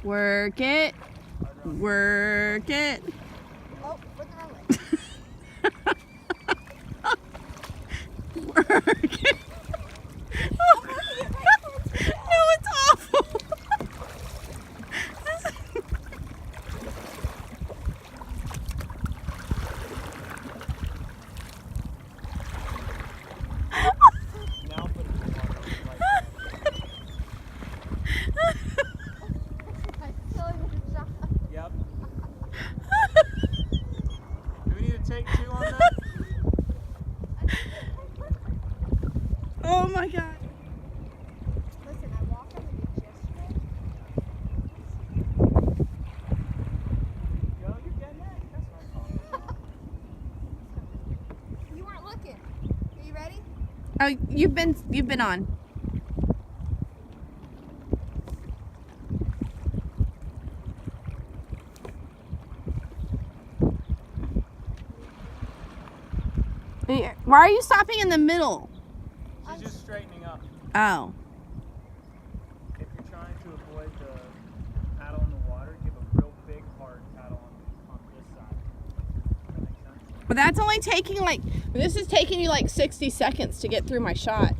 Work it. Work it. Oh, went the wrong way. Work it. No, it's awful. Now put it in the water. I'm killing the shot. Yep. Do we need to take two on that? Oh my God. Listen, I walked on the beach yesterday. Yo, you're getting it? That's what I'm talking about. You weren't looking. Are you ready? Oh, you've been on. Why are you stopping in the middle? She's just straightening up. Oh. If you're trying to avoid the paddle in the water, give a real But that's only taking this is taking you like 60 seconds to get through my shot.